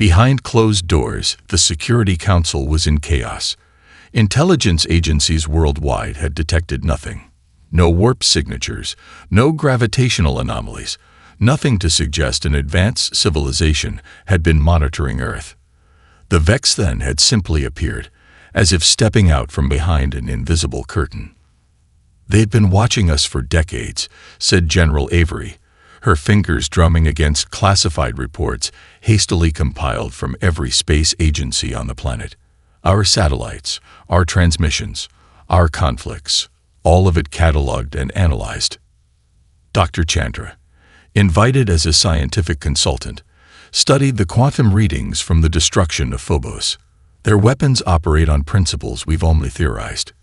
Behind closed doors, the Security Council was in chaos. Intelligence agencies worldwide had detected nothing. No warp signatures, no gravitational anomalies, nothing to suggest an advanced civilization had been monitoring Earth. The Vex then had simply appeared, as if stepping out from behind an invisible curtain. "They'd been watching us for decades," said General Avery, her fingers drumming against classified reports hastily compiled from every space agency on the planet. "Our satellites, our transmissions, our conflicts, all of it cataloged and analyzed." Dr. Chandra, invited as a scientific consultant, studied the quantum readings from the destruction of Phobos. "Their weapons operate on principles we've only theorized.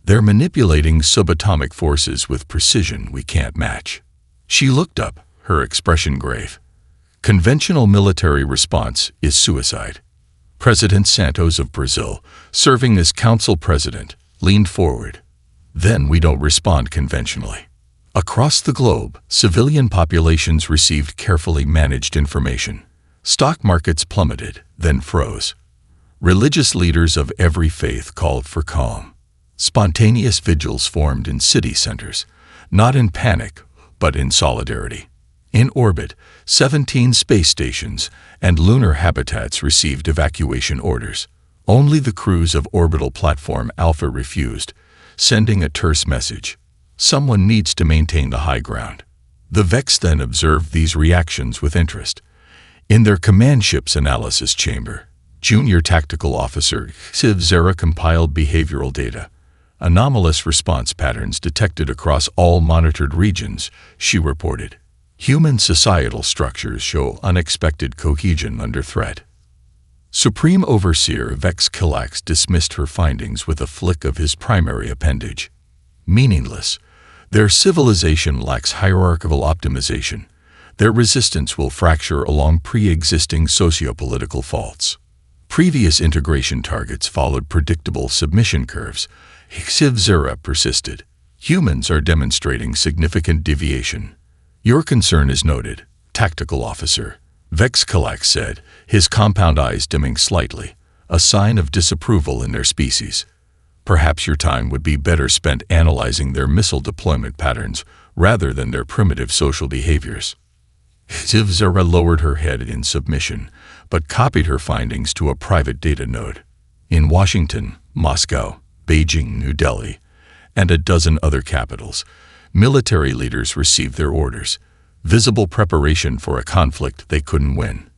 They're manipulating subatomic forces with precision we can't match." She looked up, her expression grave. "Conventional military response is suicide." President Santos of Brazil, serving as council president, leaned forward. "Then we don't respond conventionally." Across the globe, civilian populations received carefully managed information. Stock markets plummeted, then froze. Religious leaders of every faith called for calm. Spontaneous vigils formed in city centers, not in panic, but in solidarity. In orbit, 17 space stations and lunar habitats received evacuation orders. Only the crews of orbital platform Alpha refused, sending a terse message: someone needs to maintain the high ground. The Vex then observed these reactions with interest. In their command ship's analysis chamber, Junior Tactical Officer Civ Zera compiled behavioral data. "Anomalous response patterns detected across all monitored regions," she reported. "Human societal structures show unexpected cohesion under threat." Supreme Overseer Vex Kilax dismissed her findings with a flick of his primary appendage. "Meaningless. Their civilization lacks hierarchical optimization. Their resistance will fracture along pre-existing sociopolitical faults." Previous integration targets followed predictable submission curves. Civ Zera persisted. "Humans are demonstrating significant deviation." "Your concern is noted, Tactical Officer," Vex Kilax said, his compound eyes dimming slightly, a sign of disapproval in their species. "Perhaps your time would be better spent analyzing their missile deployment patterns rather than their primitive social behaviors." Civ Zera lowered her head in submission, but copied her findings to a private data node. In Washington, Moscow, Beijing, New Delhi, and a dozen other capitals, military leaders received their orders, visible preparation for a conflict they couldn't win.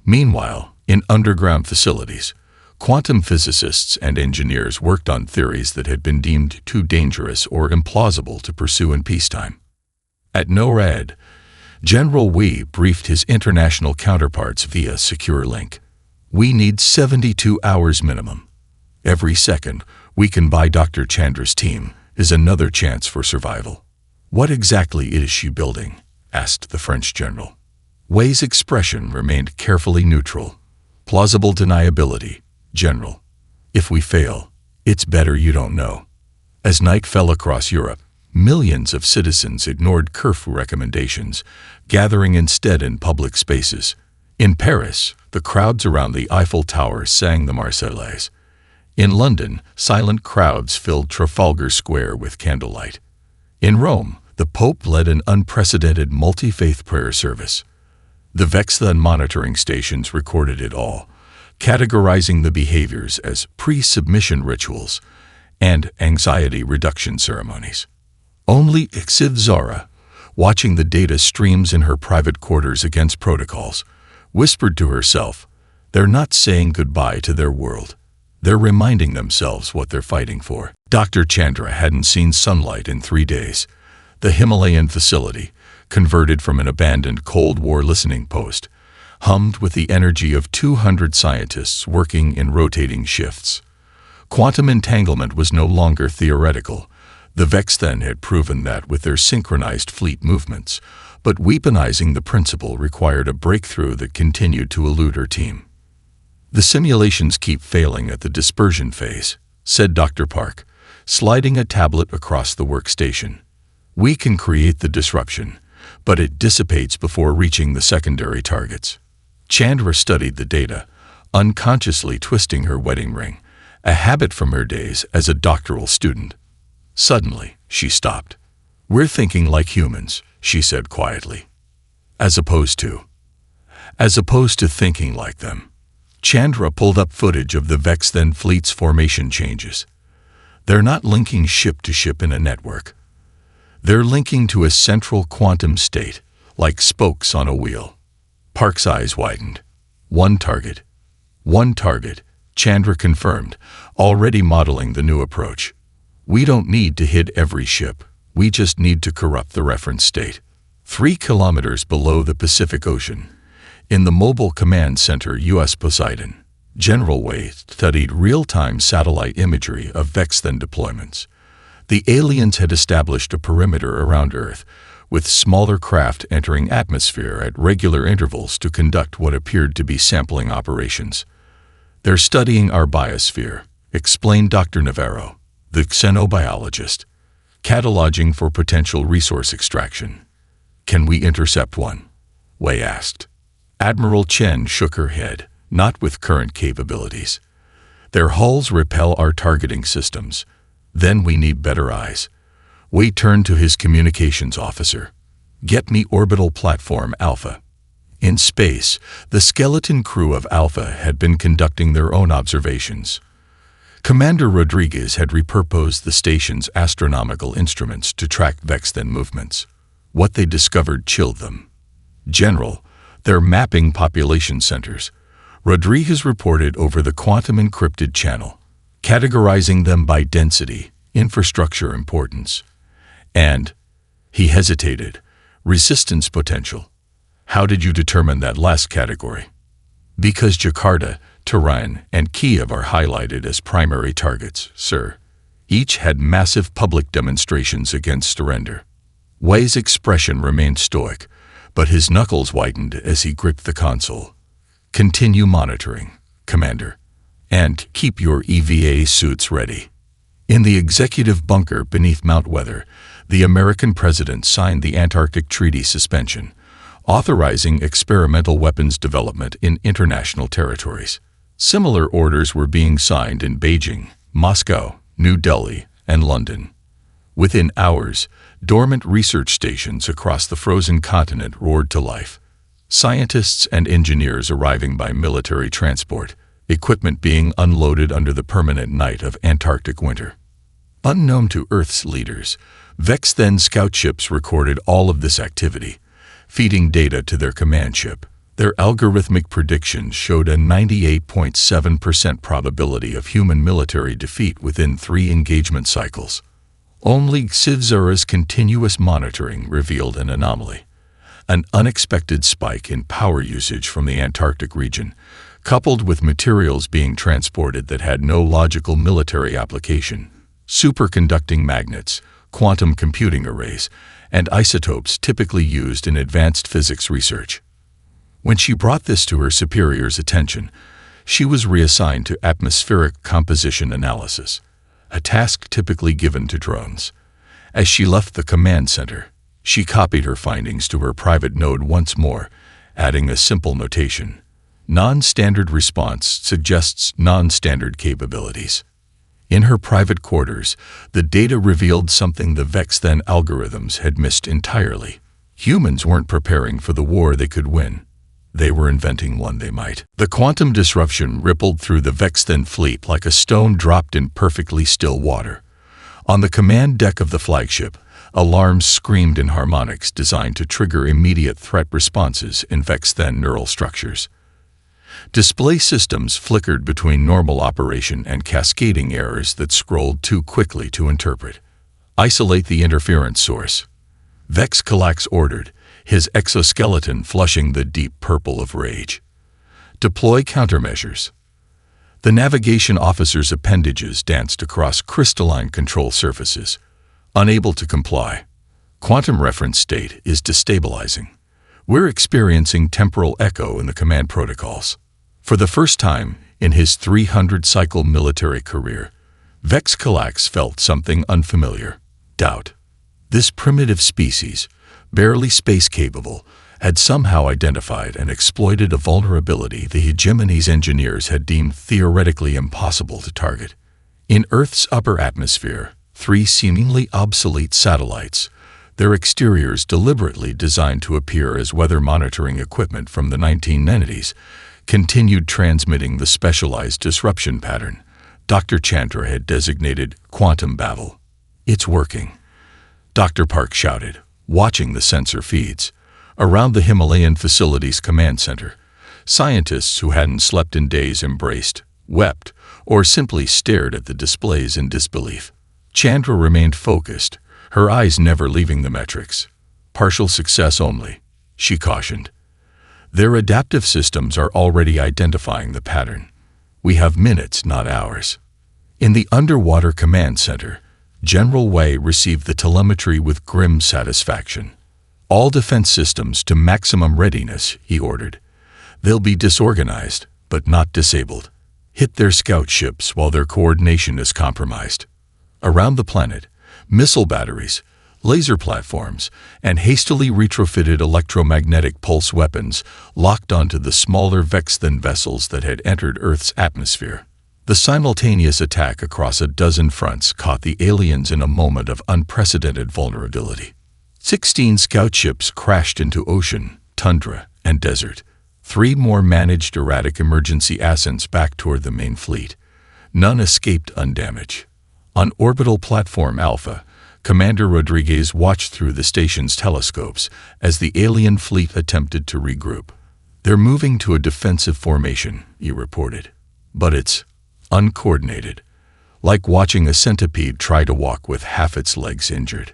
Meanwhile, in underground facilities, quantum physicists and engineers worked on theories that had been deemed too dangerous or implausible to pursue in peacetime. At NORAD, General Wei briefed his international counterparts via secure link. "We need 72 hours minimum. Every second we can buy Dr. Chandra's team is another chance for survival." "What exactly is she building?" asked the French general. Wei's expression remained carefully neutral. "Plausible deniability, General. If we fail, it's better you don't know." As night fell across Europe, millions of citizens ignored curfew recommendations, gathering instead in public spaces. In Paris, the crowds around the Eiffel Tower sang the Marseillaise. In London, silent crowds filled Trafalgar Square with candlelight. In Rome, the Pope led an unprecedented multi-faith prayer service. The Vexthan monitoring stations recorded it all, categorizing the behaviors as pre-submission rituals and anxiety reduction ceremonies. Only Civ Zera, watching the data streams in her private quarters against protocols, whispered to herself, "They're not saying goodbye to their world. They're reminding themselves what they're fighting for." Dr. Chandra hadn't seen sunlight in 3 days. The Himalayan facility, converted from an abandoned Cold War listening post, hummed with the energy of 200 scientists working in rotating shifts. Quantum entanglement was no longer theoretical. The Vexthan had proven that with their synchronized fleet movements, but weaponizing the principle required a breakthrough that continued to elude her team. "The simulations keep failing at the dispersion phase," said Dr. Park, sliding a tablet across the workstation. "We can create the disruption, but it dissipates before reaching the secondary targets." Chandra studied the data, unconsciously twisting her wedding ring, a habit from her days as a doctoral student. Suddenly, she stopped. "We're thinking like humans," she said quietly. As opposed to thinking like them. Chandra pulled up footage of the Vex-Then fleet's formation changes. They're not linking ship to ship in a network. They're linking to a central quantum state, like spokes on a wheel. Park's eyes widened. One target, Chandra confirmed, already modeling the new approach. "We don't need to hit every ship. We just need to corrupt the reference state." 3 kilometers below the Pacific Ocean, in the Mobile Command Center U.S. Poseidon, General Wei studied real-time satellite imagery of Vex-Then deployments. The aliens had established a perimeter around Earth, with smaller craft entering atmosphere at regular intervals to conduct what appeared to be sampling operations. "They're studying our biosphere," explained Dr. Navarro, the xenobiologist, cataloging for potential resource extraction. "Can we intercept one?" Wei asked. Admiral Chen shook her head. "Not with current capabilities. Their hulls repel our targeting systems. Then we need better eyes." Wei turned to his communications officer. "Get me orbital platform Alpha." In space, the skeleton crew of Alpha had been conducting their own observations. Commander Rodriguez had repurposed the station's astronomical instruments to track Vex-Then movements. What they discovered chilled them. "General, they're mapping population centers," Rodriguez reported over the quantum-encrypted channel, categorizing them by density, infrastructure importance, and, he hesitated, resistance potential. "How did you determine that last category?" "Because Jakarta, Tehran, and Kiev are highlighted as primary targets, sir. Each had massive public demonstrations against surrender." Wei's expression remained stoic, but his knuckles whitened as he gripped the console. "Continue monitoring, Commander, and keep your EVA suits ready." In the executive bunker beneath Mount Weather, the American president signed the Antarctic Treaty Suspension, authorizing experimental weapons development in international territories. Similar orders were being signed in Beijing, Moscow, New Delhi, and London. Within hours, dormant research stations across the frozen continent roared to life. Scientists and engineers arriving by military transport, equipment being unloaded under the permanent night of Antarctic winter. Unknown to Earth's leaders, Vex-Then scout ships recorded all of this activity, feeding data to their command ship. Their algorithmic predictions showed a 98.7% probability of human military defeat within 3 engagement cycles. Only Xivzura's continuous monitoring revealed an anomaly. An unexpected spike in power usage from the Antarctic region, coupled with materials being transported that had no logical military application. Superconducting magnets, quantum computing arrays, and isotopes typically used in advanced physics research. When she brought this to her superior's attention, she was reassigned to atmospheric composition analysis, a task typically given to drones. As she left the command center, she copied her findings to her private node once more, adding a simple notation. Non-standard response suggests non-standard capabilities. In her private quarters, the data revealed something the Vex-Then algorithms had missed entirely. Humans weren't preparing for the war they could win. They were inventing one they might. The quantum disruption rippled through the Vex-Then fleet like a stone dropped in perfectly still water. On the command deck of the flagship, alarms screamed in harmonics designed to trigger immediate threat responses in Vex-Then neural structures. Display systems flickered between normal operation and cascading errors that scrolled too quickly to interpret. "Isolate the interference source," Vex-Calax ordered, his exoskeleton flushing the deep purple of rage. "Deploy countermeasures." The navigation officer's appendages danced across crystalline control surfaces, unable to comply. "Quantum reference state is destabilizing. We're experiencing temporal echo in the command protocols." For the first time in his 300-cycle military career, Vex-Calax felt something unfamiliar: doubt. This primitive species, barely space-capable, had somehow identified and exploited a vulnerability the hegemony's engineers had deemed theoretically impossible to target. In Earth's upper atmosphere, 3 seemingly obsolete satellites, their exteriors deliberately designed to appear as weather monitoring equipment from the 1990s, continued transmitting the specialized disruption pattern Dr. Chandra had designated quantum babble. "It's working," Dr. Park shouted, watching the sensor feeds. Around the Himalayan facility's command center, scientists who hadn't slept in days embraced, wept, or simply stared at the displays in disbelief. Chandra remained focused, her eyes never leaving the metrics. "Partial success only," she cautioned. "Their adaptive systems are already identifying the pattern. We have minutes, not hours." In the underwater command center, General Wei received the telemetry with grim satisfaction. "All defense systems to maximum readiness," he ordered. "They'll be disorganized, but not disabled. Hit their scout ships while their coordination is compromised." Around the planet, missile batteries, laser platforms, and hastily retrofitted electromagnetic pulse weapons locked onto the smaller Vex-thin vessels that had entered Earth's atmosphere. The simultaneous attack across a dozen fronts caught the aliens in a moment of unprecedented vulnerability. 16 scout ships crashed into ocean, tundra, and desert. 3 more managed erratic emergency ascents back toward the main fleet. None escaped undamaged. On orbital platform Alpha, Commander Rodriguez watched through the station's telescopes as the alien fleet attempted to regroup. "They're moving to a defensive formation," he reported. "But it's uncoordinated, like watching a centipede try to walk with half its legs injured."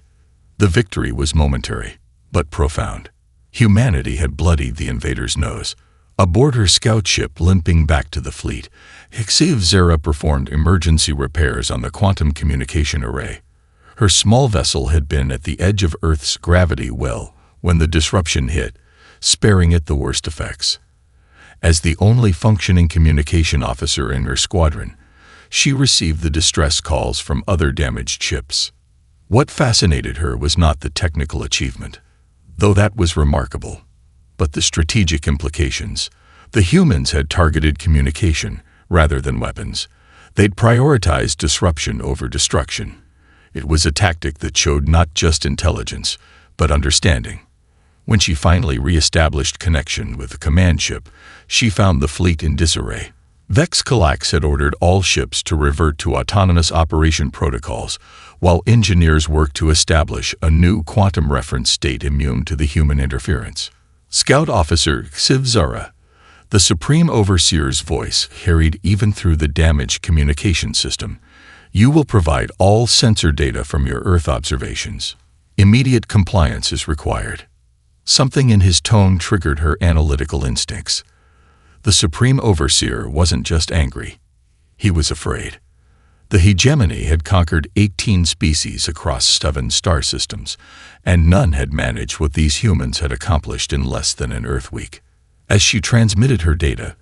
The victory was momentary, but profound. Humanity had bloodied the invader's nose. Aboard her scout ship limping back to the fleet, HFY performed emergency repairs on the quantum communication array. Her small vessel had been at the edge of Earth's gravity well when the disruption hit, sparing it the worst effects. As the only functioning communication officer in her squadron, she received the distress calls from other damaged ships. What fascinated her was not the technical achievement, though that was remarkable, but the strategic implications. The humans had targeted communication rather than weapons. They'd prioritized disruption over destruction. It was a tactic that showed not just intelligence, but understanding. When she finally re-established connection with the command ship, she found the fleet in disarray. Vex Calax had ordered all ships to revert to autonomous operation protocols, while engineers worked to establish a new quantum reference state immune to the human interference. Scout Officer HFY, the Supreme Overseer's voice carried even through the damaged communication system. "You will provide all sensor data from your Earth observations. Immediate compliance is required." Something in his tone triggered her analytical instincts. The Supreme Overseer wasn't just angry. He was afraid. The hegemony had conquered 18 species across 7 star systems, and none had managed what these humans had accomplished in less than an Earth week. As she transmitted her data,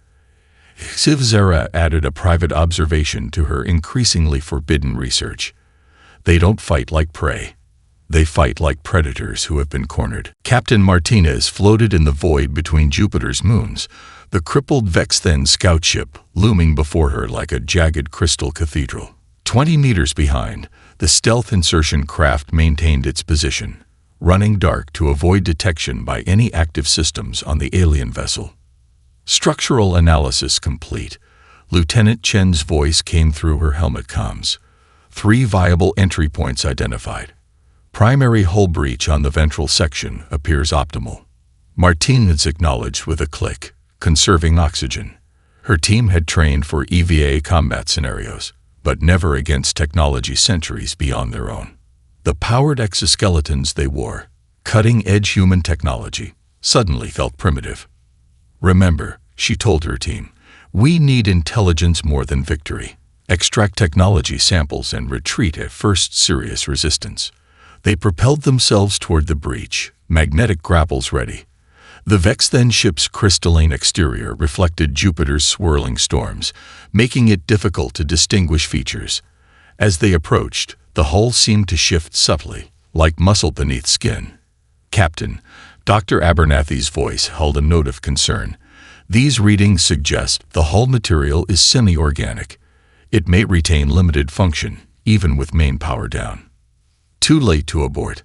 HFY added a private observation to her increasingly forbidden research. "They don't fight like prey. They fight like predators who have been cornered." Captain Martinez floated in the void between Jupiter's moons, the crippled Vex-thin scout ship looming before her like a jagged crystal cathedral. 20 meters behind, the stealth insertion craft maintained its position, running dark to avoid detection by any active systems on the alien vessel. Structural analysis complete. Lieutenant Chen's voice came through her helmet comms. 3 viable entry points identified. Primary hull breach on the ventral section appears optimal. Martinez acknowledged with a click, conserving oxygen. Her team had trained for EVA combat scenarios, but never against technology centuries beyond their own. The powered exoskeletons they wore, cutting-edge human technology, suddenly felt primitive. "Remember," she told her team, "we need intelligence more than victory. Extract technology samples and retreat at first serious resistance." They propelled themselves toward the breach, magnetic grapples ready. The Vex-thin ship's crystalline exterior reflected Jupiter's swirling storms, making it difficult to distinguish features. As they approached, the hull seemed to shift subtly, like muscle beneath skin. "Captain, Dr. Abernathy's voice held a note of concern. These readings suggest the hull material is semi-organic. It may retain limited function, even with main power down. Too late to abort.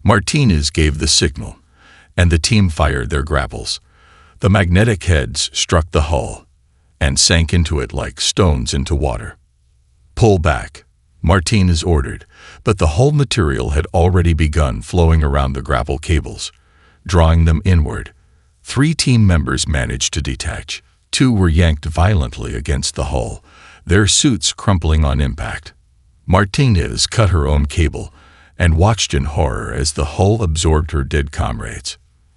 Martinez gave the signal, and the team fired their grapples. The magnetic heads struck the hull and sank into it like stones into water. Pull back, Martinez ordered, but the hull material had already begun flowing around the grapple cables, drawing them inward. 3 team members managed to detach. 2 were yanked violently against the hull, their suits crumpling on impact. Martinez cut her own cable and watched in horror as the hull absorbed her dead comrades.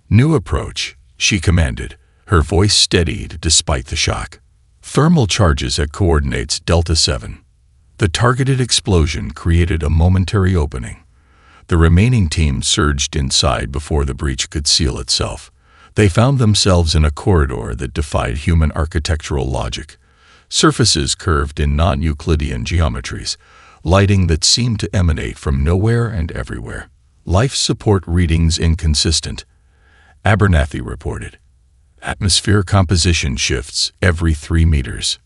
"New approach," she commanded, her voice steadied despite the shock. "Thermal charges at coordinates Delta 7. The targeted explosion created a momentary opening. The remaining team surged inside before the breach could seal itself. They found themselves in a corridor that defied human architectural logic. Surfaces curved in non-Euclidean geometries, lighting that seemed to emanate from nowhere and everywhere. Life support readings inconsistent, Abernathy reported. Atmosphere composition shifts every 3 meters.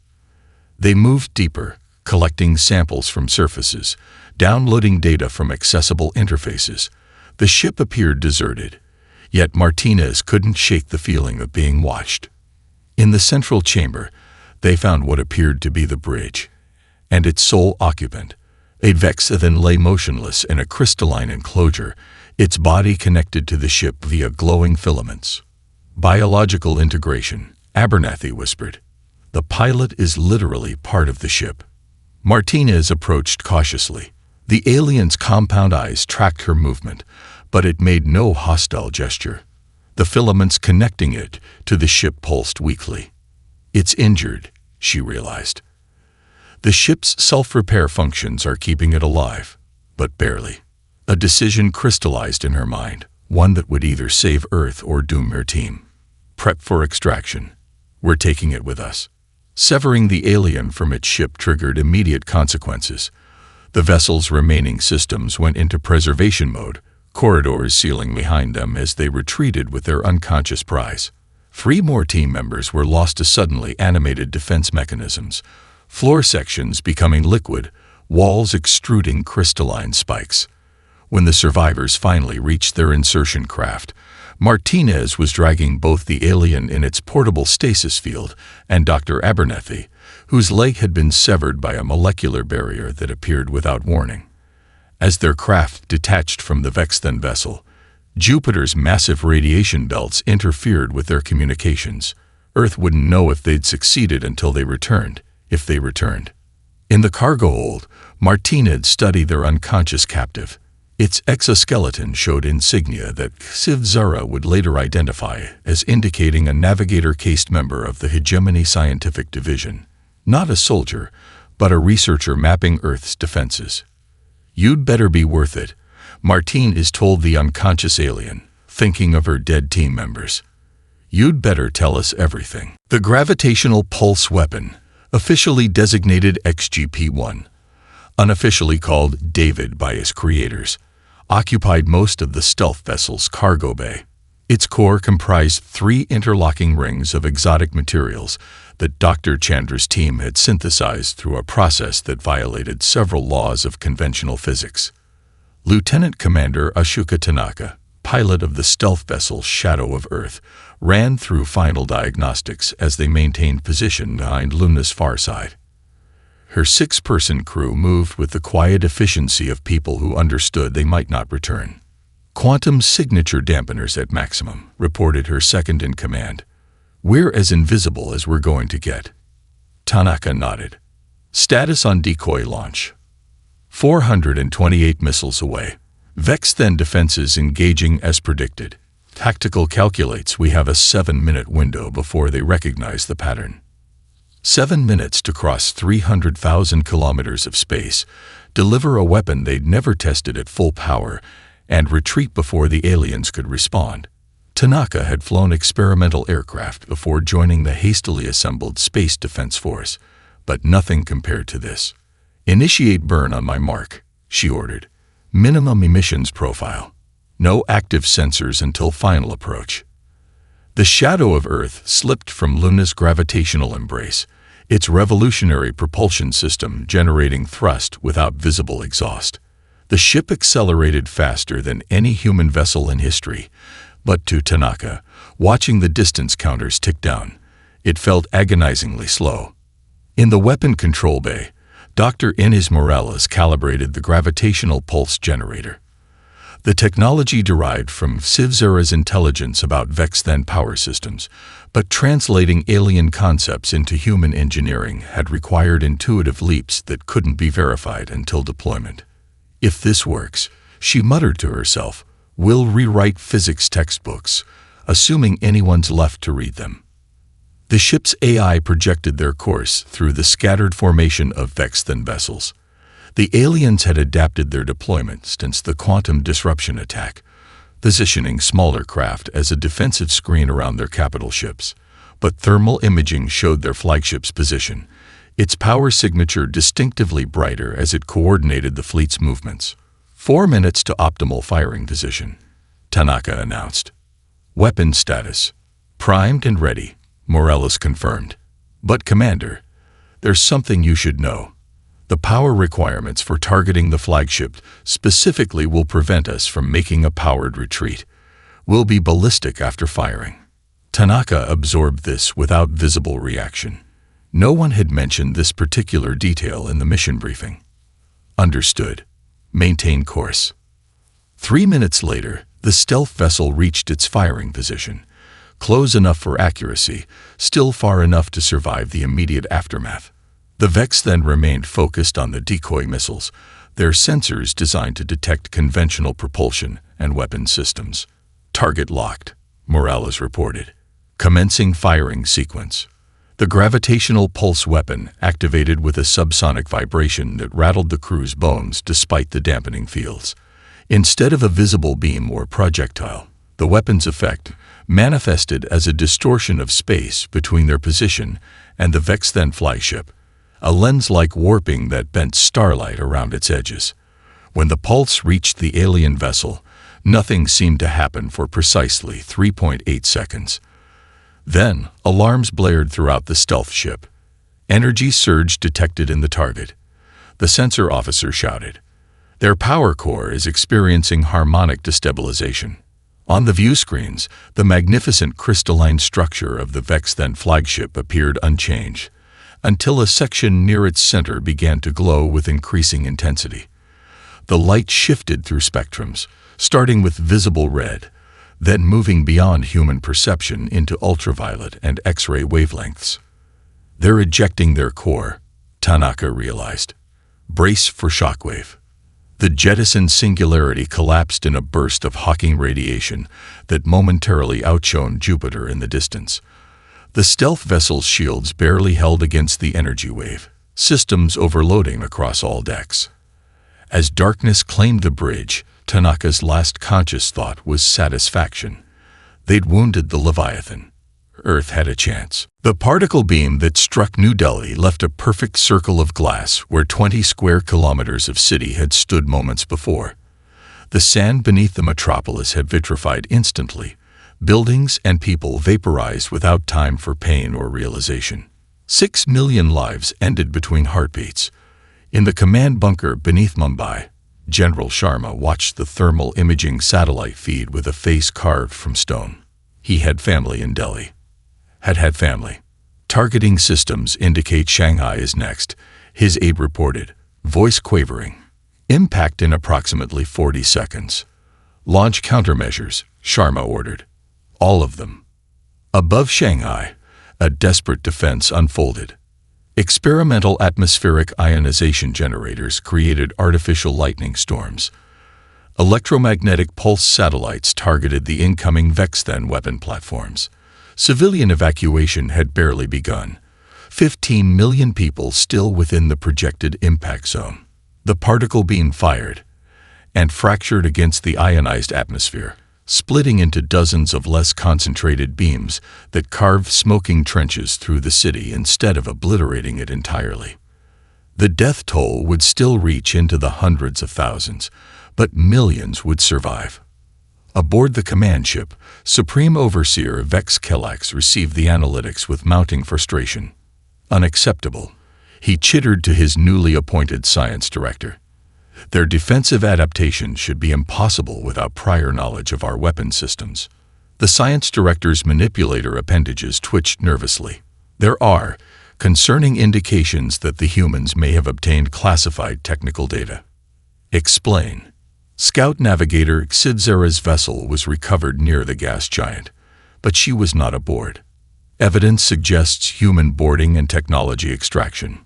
They moved deeper, collecting samples from surfaces, downloading data from accessible interfaces. The ship appeared deserted, yet Martinez couldn't shake the feeling of being watched. In the central chamber, they found what appeared to be the bridge, and its sole occupant. A Vexithan lay motionless in a crystalline enclosure, its body connected to the ship via glowing filaments. "Biological integration," Abernathy whispered. "The pilot is literally part of the ship." Martinez approached cautiously. The alien's compound eyes tracked her movement, but it made no hostile gesture. The filaments connecting it to the ship pulsed weakly. "It's injured," she realized. "The ship's self-repair functions are keeping it alive, but barely." A decision crystallized in her mind, one that would either save Earth or doom her team. "Prep for extraction. We're taking it with us." Severing the alien from its ship triggered immediate consequences. The vessel's remaining systems went into preservation mode, corridors sealing behind them as they retreated with their unconscious prize. 3 more team members were lost to suddenly animated defense mechanisms, floor sections becoming liquid, walls extruding crystalline spikes. When the survivors finally reached their insertion craft, Martinez was dragging both the alien in its portable stasis field and Dr. Abernathy, whose leg had been severed by a molecular barrier that appeared without warning. As their craft detached from the Vexithan vessel, Jupiter's massive radiation belts interfered with their communications. Earth wouldn't know if they'd succeeded until they returned, if they returned. In the cargo hold, Martinez studied their unconscious captive. Its exoskeleton showed insignia that Sivzara would later identify as indicating a navigator-cased member of the Hegemony Scientific Division. Not a soldier, but a researcher mapping Earth's defenses. "You'd better be worth it," Martinez told the unconscious alien, thinking of her dead team members. "You'd better tell us everything." The gravitational pulse weapon, officially designated XGP-1, unofficially called David by its creators, occupied most of the stealth vessel's cargo bay. Its core comprised 3 interlocking rings of exotic materials that Dr. Chandra's team had synthesized through a process that violated several laws of conventional physics. Lieutenant Commander Ashoka Tanaka, pilot of the stealth vessel Shadow of Earth, ran through final diagnostics as they maintained position behind Luna's far side. Her 6-person crew moved with the quiet efficiency of people who understood they might not return. "Quantum signature dampeners at maximum," reported her second-in-command. "We're as invisible as we're going to get." Tanaka nodded. "Status on decoy launch. 428 missiles away. Vexithan defenses engaging as predicted. Tactical calculates we have a 7-minute window before they recognize the pattern. 7 minutes to cross 300,000 kilometers of space, deliver a weapon they'd never tested at full power, and retreat before the aliens could respond. Tanaka had flown experimental aircraft before joining the hastily assembled Space Defense Force, but nothing compared to this. "Initiate burn on my mark," she ordered. "Minimum emissions profile." No active sensors until final approach. The shadow of Earth slipped from Luna's gravitational embrace, its revolutionary propulsion system generating thrust without visible exhaust. The ship accelerated faster than any human vessel in history, but to Tanaka, watching the distance counters tick down, it felt agonizingly slow. In the weapon control bay, Dr. Inés Morales calibrated the gravitational pulse generator. The technology derived from Civzera's intelligence about Vex-then power systems, but translating alien concepts into human engineering had required intuitive leaps that couldn't be verified until deployment. If this works, she muttered to herself, we'll rewrite physics textbooks, assuming anyone's left to read them. The ship's AI projected their course through the scattered formation of Vex-then vessels. The aliens had adapted their deployment since the quantum disruption attack, positioning smaller craft as a defensive screen around their capital ships. But thermal imaging showed their flagship's position, its power signature distinctively brighter as it coordinated the fleet's movements. 4 minutes to optimal firing position, Tanaka announced. Weapon status: primed and ready, Morales confirmed. But Commander, there's something you should know. The power requirements for targeting the flagship specifically will prevent us from making a powered retreat. We'll be ballistic after firing. Tanaka absorbed this without visible reaction. No one had mentioned this particular detail in the mission briefing. Understood. Maintain course. 3 minutes later, the stealth vessel reached its firing position. Close enough for accuracy, still far enough to survive the immediate aftermath. The Vex then remained focused on the decoy missiles, their sensors designed to detect conventional propulsion and weapon systems. Target locked, Morales reported. Commencing firing sequence. The gravitational pulse weapon activated with a subsonic vibration that rattled the crew's bones despite the dampening fields. Instead of a visible beam or projectile, the weapon's effect manifested as a distortion of space between their position and the Vex-then flagship, a lens-like warping that bent starlight around its edges. When the pulse reached the alien vessel, nothing seemed to happen for precisely 3.8 seconds. Then, alarms blared throughout the stealth ship. Energy surge detected in the target. The sensor officer shouted, "Their power core is experiencing harmonic destabilization." On the view screens, the magnificent crystalline structure of the Vex-then flagship appeared unchanged, until a section near its center began to glow with increasing intensity. The light shifted through spectrums, starting with visible red, then moving beyond human perception into ultraviolet and X-ray wavelengths. They're ejecting their core, Tanaka realized. Brace for shockwave. The jettisoned singularity collapsed in a burst of Hawking radiation that momentarily outshone Jupiter in the distance. The stealth vessel's shields barely held against the energy wave, systems overloading across all decks. As darkness claimed the bridge, Tanaka's last conscious thought was satisfaction. They'd wounded the Leviathan. Earth had a chance. The particle beam that struck New Delhi left a perfect circle of glass where 20 square kilometers of city had stood moments before. The sand beneath the metropolis had vitrified instantly. Buildings and people vaporized without time for pain or realization. 6 million lives ended between heartbeats. In the command bunker beneath Mumbai, General Sharma watched the thermal imaging satellite feed with a face carved from stone. He had family in Delhi. Had family. Targeting systems indicate Shanghai is next, his aide reported, voice quavering. Impact in approximately 40 seconds. Launch countermeasures, Sharma ordered. All of them. Above Shanghai, a desperate defense unfolded. Experimental atmospheric ionization generators created artificial lightning storms. Electromagnetic pulse satellites targeted the incoming Vex-then weapon platforms. Civilian evacuation had barely begun. 15 million people still within the projected impact zone. The particle beam fired and fractured against the ionized atmosphere, splitting into dozens of less concentrated beams that carved smoking trenches through the city instead of obliterating it entirely. The death toll would still reach into the hundreds of thousands, but millions would survive. Aboard the command ship, Supreme Overseer Vex Kellax received the analytics with mounting frustration. Unacceptable, he chittered to his newly appointed science director. Their defensive adaptation should be impossible without prior knowledge of our weapon systems. The science director's manipulator appendages twitched nervously. There are concerning indications that the humans may have obtained classified technical data. Explain. Scout Navigator Xivzera's vessel was recovered near the gas giant, but she was not aboard. Evidence suggests human boarding and technology extraction.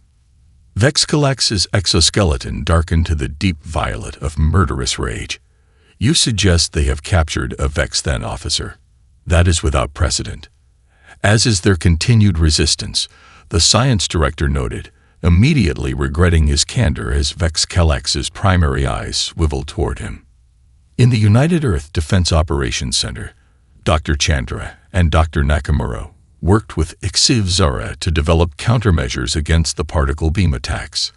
Vex Kellax's exoskeleton darkened to the deep violet of murderous rage. You suggest they have captured a Vex-Then officer. That is without precedent. As is their continued resistance, the science director noted, immediately regretting his candor as Vex Kellax's primary eyes swiveled toward him. In the United Earth Defense Operations Center, Dr. Chandra and Dr. Nakamura worked with Xivzera to develop countermeasures against the particle beam attacks.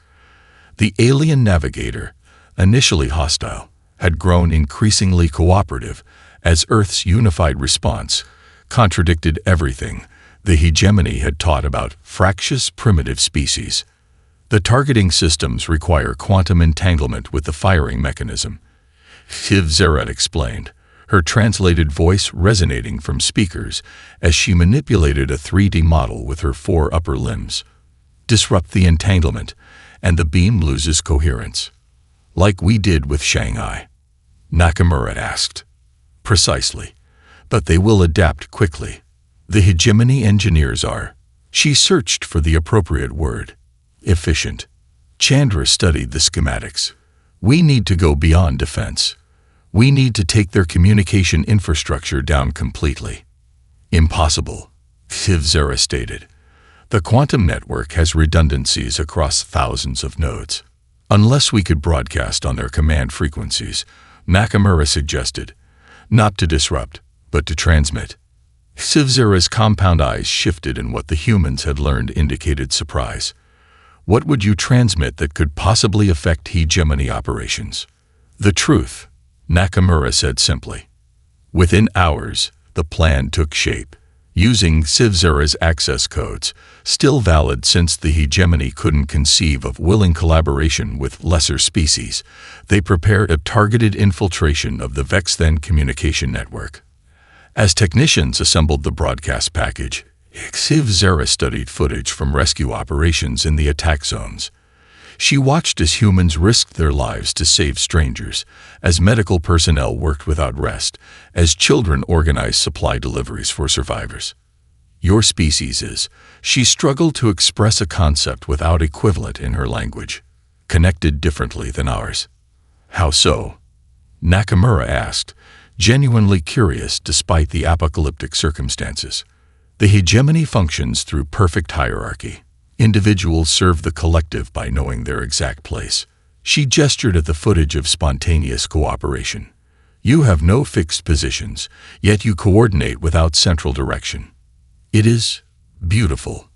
The alien navigator, initially hostile, had grown increasingly cooperative as Earth's unified response contradicted everything the hegemony had taught about fractious primitive species. The targeting systems require quantum entanglement with the firing mechanism, Xivzera explained, her translated voice resonating from speakers as she manipulated a 3D model with her 4 upper limbs. Disrupt the entanglement, and the beam loses coherence. Like we did with Shanghai? Nakamura asked. Precisely. But they will adapt quickly. The hegemony engineers are. She searched for the appropriate word. Efficient. Chandra studied the schematics. We need to go beyond defense. We need to take their communication infrastructure down completely. Impossible, Xivzera stated. The quantum network has redundancies across thousands of nodes. Unless we could broadcast on their command frequencies, Nakamura suggested, not to disrupt, but to transmit. Xivzera's compound eyes shifted and what the humans had learned indicated surprise. What would you transmit that could possibly affect hegemony operations? The truth, Nakamura said simply. Within hours, the plan took shape. Using Xivzera's access codes, still valid since the hegemony couldn't conceive of willing collaboration with lesser species, they prepared a targeted infiltration of the Vex-Then communication network. As technicians assembled the broadcast package, Xivzera studied footage from rescue operations in the attack zones. She watched as humans risked their lives to save strangers, as medical personnel worked without rest, as children organized supply deliveries for survivors. Your species is, she struggled to express a concept without equivalent in her language, connected differently than ours. How so? Nakamura asked, genuinely curious despite the apocalyptic circumstances. The hegemony functions through perfect hierarchy. Individuals serve the collective by knowing their exact place. She gestured at the footage of spontaneous cooperation. You have no fixed positions, yet you coordinate without central direction. It is beautiful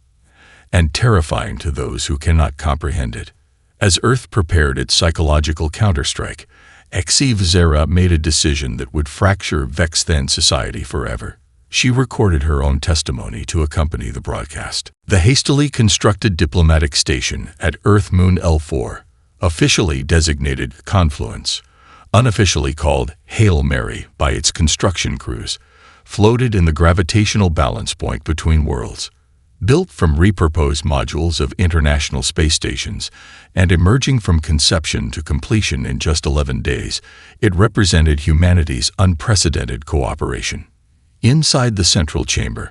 and terrifying to those who cannot comprehend it. As Earth prepared its psychological counterstrike, Xivzera made a decision that would fracture Vex-Then society forever. She recorded her own testimony to accompany the broadcast. The hastily constructed diplomatic station at Earth-Moon L4, officially designated Confluence, unofficially called Hail Mary by its construction crews, floated in the gravitational balance point between worlds. Built from repurposed modules of international space stations and emerging from conception to completion in just 11 days, it represented humanity's unprecedented cooperation. Inside the central chamber,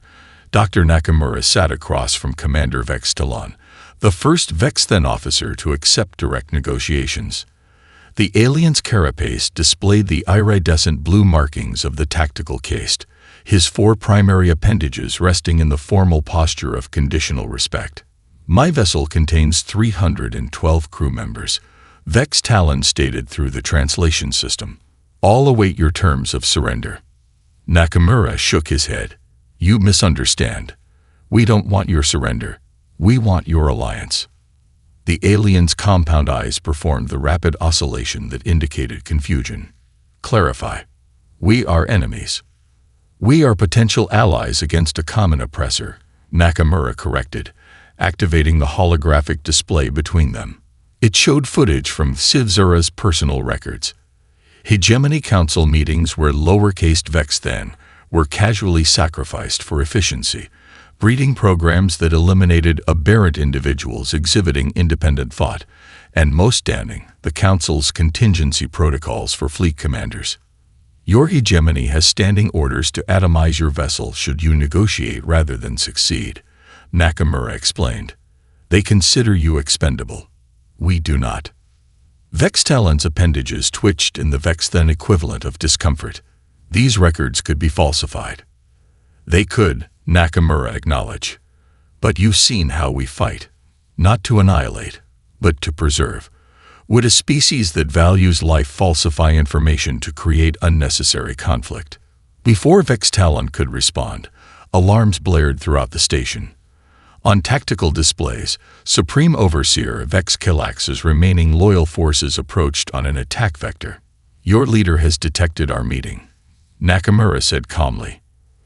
Dr. Nakamura sat across from Commander Vex Talon, the first Vex-Then officer to accept direct negotiations. The alien's carapace displayed the iridescent blue markings of the tactical caste, his 4 primary appendages resting in the formal posture of conditional respect. My vessel contains 312 crew members, Vex Talon stated through the translation system. All await your terms of surrender. Nakamura shook his head. You misunderstand. We don't want your surrender. We want your alliance. The alien's compound eyes performed the rapid oscillation that indicated confusion. Clarify. We are enemies. We are potential allies against a common oppressor, Nakamura corrected, activating the holographic display between them. It showed footage from Sivzura's personal records. Hegemony Council meetings where lowercase Vexthan were casually sacrificed for efficiency, breeding programs that eliminated aberrant individuals exhibiting independent thought, and most damning, the Council's contingency protocols for fleet commanders. Your hegemony has standing orders to atomize your vessel should you negotiate rather than succeed, Nakamura explained. They consider you expendable. We do not. Vextalon's appendages twitched in the Vexthan equivalent of discomfort. These records could be falsified. They could, Nakamura acknowledged. But you've seen how we fight. Not to annihilate, but to preserve. Would a species that values life falsify information to create unnecessary conflict? Before Vextalon could respond, alarms blared throughout the station. On tactical displays, Supreme Overseer Vexkilax's remaining loyal forces approached on an attack vector. Your leader has detected our meeting, Nakamura said calmly.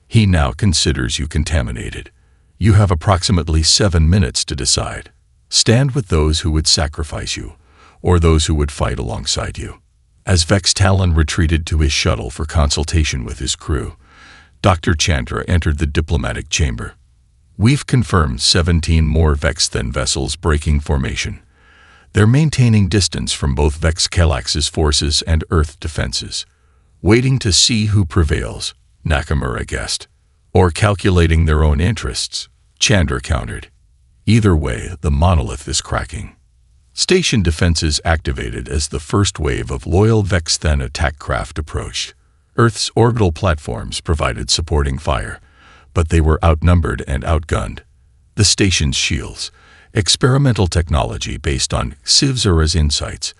He now considers you contaminated. You have approximately 7 minutes to decide. Stand with those who would sacrifice you, or those who would fight alongside you. As Vextalon retreated to his shuttle for consultation with his crew, Dr. Chandra entered the diplomatic chamber. We've confirmed 17 more Vexthan vessels breaking formation. They're maintaining distance from both Vexkilax's forces and Earth defenses, waiting to see who prevails, Nakamura guessed. Or calculating their own interests, Chandra countered. Either way, the monolith is cracking. Station defenses activated as the first wave of loyal Vexthan attack craft approached. Earth's orbital platforms provided supporting fire, but they were outnumbered and outgunned. The station's shields, experimental technology based on Sivzura's insights,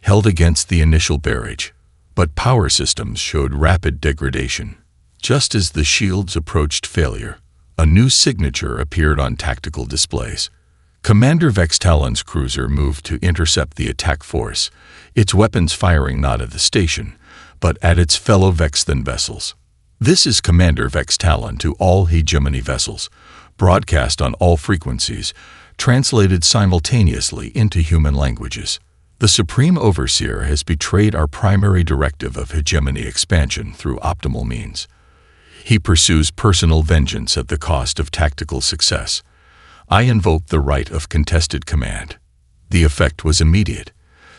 held against the initial barrage, but power systems showed rapid degradation. Just as the shields approached failure, a new signature appeared on tactical displays. Commander Vextalon's cruiser moved to intercept the attack force, its weapons firing not at the station, but at its fellow Vexthan vessels. This is Commander Vextalon to all hegemony vessels, broadcast on all frequencies, translated simultaneously into human languages. The Supreme Overseer has betrayed our primary directive of hegemony expansion through optimal means. He pursues personal vengeance at the cost of tactical success. I invoke the right of contested command. The effect was immediate.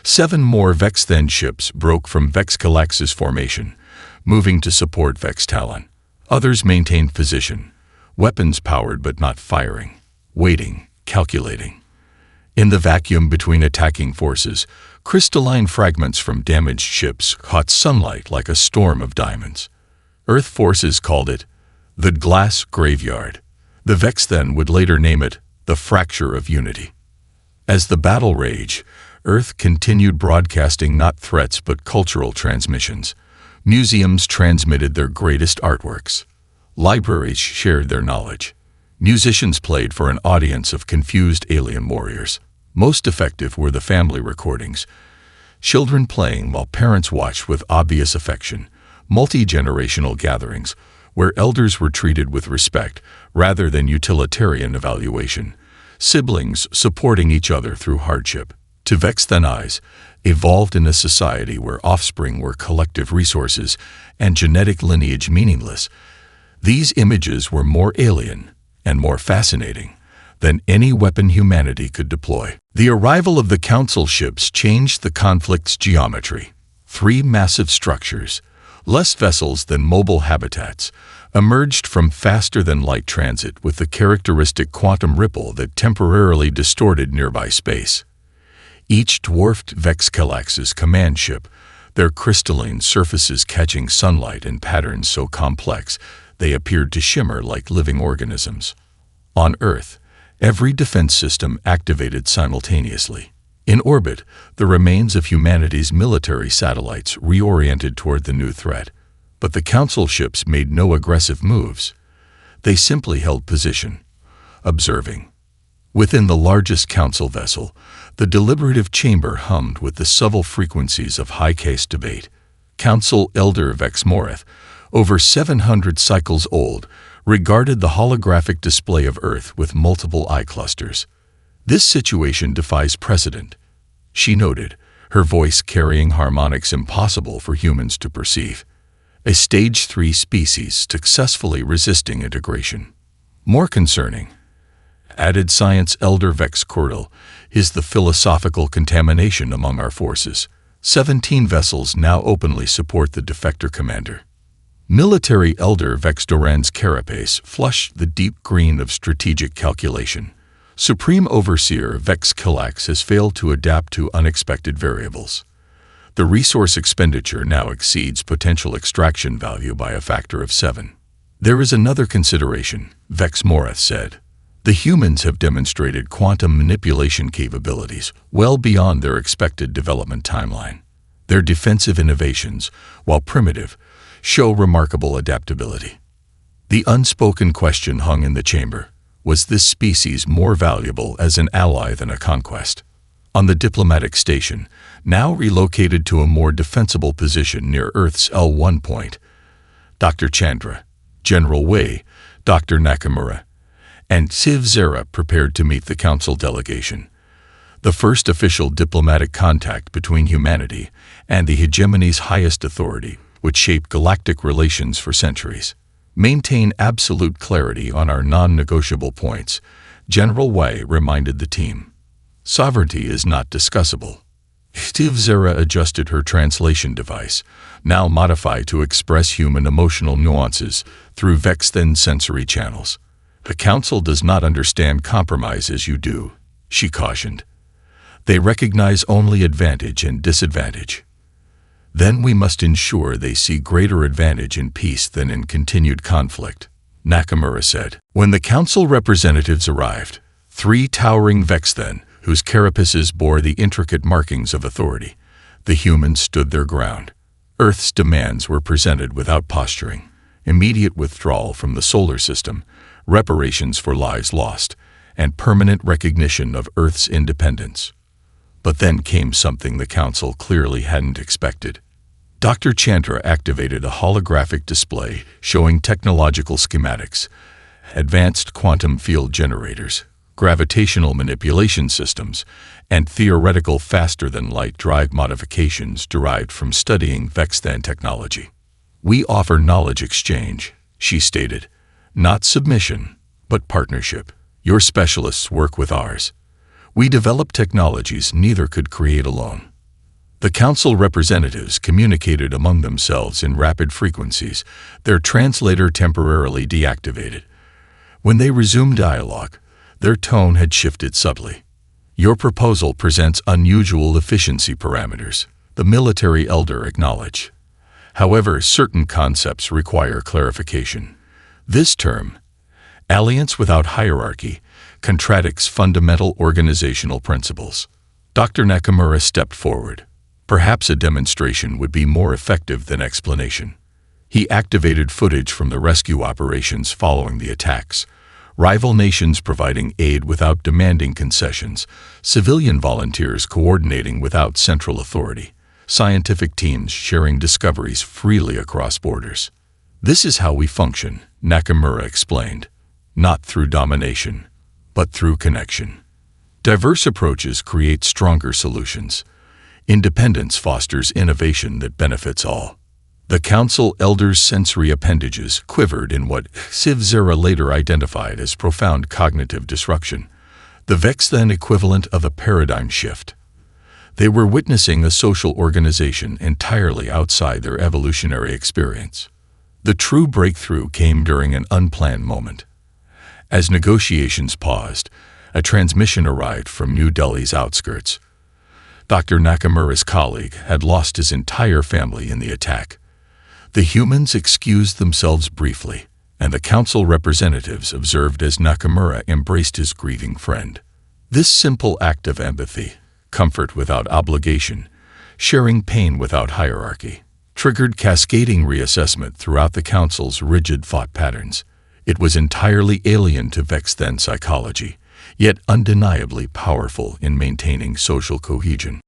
7 more Vexthan ships broke from Vexkilax's formation, moving to support Vextalon. Others maintained position, weapons powered but not firing, waiting, calculating. In the vacuum between attacking forces, crystalline fragments from damaged ships caught sunlight like a storm of diamonds. Earth forces called it the Glass Graveyard. The Vexthan would later name it the Fracture of Unity. As the battle raged, Earth continued broadcasting not threats but cultural transmissions. Museums transmitted their greatest artworks. Libraries shared their knowledge. Musicians played for an audience of confused alien warriors. Most effective were the family recordings. Children playing while parents watched with obvious affection. Multi-generational gatherings, where elders were treated with respect rather than utilitarian evaluation. Siblings supporting each other through hardship. To Vexthan eyes, evolved in a society where offspring were collective resources and genetic lineage meaningless. These images were more alien and more fascinating than any weapon humanity could deploy. The arrival of the Council ships changed the conflict's geometry. 3 massive structures, less vessels than mobile habitats, emerged from faster-than-light transit with the characteristic quantum ripple that temporarily distorted nearby space. Each dwarfed Vexkilax's command ship, their crystalline surfaces catching sunlight in patterns so complex they appeared to shimmer like living organisms. On Earth, every defense system activated simultaneously. In orbit, the remains of humanity's military satellites reoriented toward the new threat. But the Council ships made no aggressive moves. They simply held position, observing. Within the largest Council vessel, the deliberative chamber hummed with the subtle frequencies of high-case debate. Council Elder Vex Morith, over 700 cycles old, regarded the holographic display of Earth with multiple eye clusters. This situation defies precedent, she noted, her voice carrying harmonics impossible for humans to perceive. A Stage 3 species successfully resisting integration. More concerning, added Science Elder Vex Cordal, is the philosophical contamination among our forces. 17 vessels now openly support the defector commander. Military Elder Vex Doran's carapace flushed the deep green of strategic calculation. Supreme Overseer Vex Kilax has failed to adapt to unexpected variables. The resource expenditure now exceeds potential extraction value by a factor of 7. There is another consideration, Vex Morith said. The humans have demonstrated quantum manipulation capabilities well beyond their expected development timeline. Their defensive innovations, while primitive, show remarkable adaptability. The unspoken question hung in the chamber: was this species more valuable as an ally than a conquest? On the diplomatic station, now relocated to a more defensible position near Earth's L1 point, Dr. Chandra, General Wei, Dr. Nakamura, and Civ Zera prepared to meet the Council delegation. The first official diplomatic contact between humanity and the hegemony's highest authority would shape galactic relations for centuries. Maintain absolute clarity on our non-negotiable points, General Wei reminded the team. Sovereignty is not discussable. Civ Zera adjusted her translation device, now modified to express human emotional nuances through Vex-Then sensory channels. The Council does not understand compromise as you do, she cautioned. They recognize only advantage and disadvantage. Then we must ensure they see greater advantage in peace than in continued conflict, Nakamura said. When the Council representatives arrived, 3 towering Vex-Then, whose carapaces bore the intricate markings of authority, the humans stood their ground. Earth's demands were presented without posturing: immediate withdrawal from the solar system, reparations for lives lost, and permanent recognition of Earth's independence. But then came something the Council clearly hadn't expected. Dr. Chandra activated a holographic display showing technological schematics, advanced quantum field generators, gravitational manipulation systems, and theoretical faster-than-light drive modifications derived from studying Vex-Then technology. We offer knowledge exchange, she stated. Not submission, but partnership. Your specialists work with ours. We develop technologies neither could create alone. The Council representatives communicated among themselves in rapid frequencies, their translator temporarily deactivated. When they resumed dialogue, their tone had shifted subtly. Your proposal presents unusual efficiency parameters, the military elder acknowledged. However, certain concepts require clarification. This term, alliance without hierarchy, contradicts fundamental organizational principles. Dr. Nakamura stepped forward. Perhaps a demonstration would be more effective than explanation. He activated footage from the rescue operations following the attacks. Rival nations providing aid without demanding concessions, civilian volunteers coordinating without central authority, scientific teams sharing discoveries freely across borders. This is how we function, Nakamura explained. Not through domination, but through connection. Diverse approaches create stronger solutions. Independence fosters innovation that benefits all. The Council elders' sensory appendages quivered in what Civ Zera later identified as profound cognitive disruption, the Vex-Then equivalent of a paradigm shift. They were witnessing a social organization entirely outside their evolutionary experience. The true breakthrough came during an unplanned moment. As negotiations paused, a transmission arrived from New Delhi's outskirts. Dr. Nakamura's colleague had lost his entire family in the attack. The humans excused themselves briefly, and the Council representatives observed as Nakamura embraced his grieving friend. This simple act of empathy, comfort without obligation, sharing pain without hierarchy, triggered cascading reassessment throughout the Council's rigid thought patterns. It was entirely alien to Vex-Then psychology, yet undeniably powerful in maintaining social cohesion.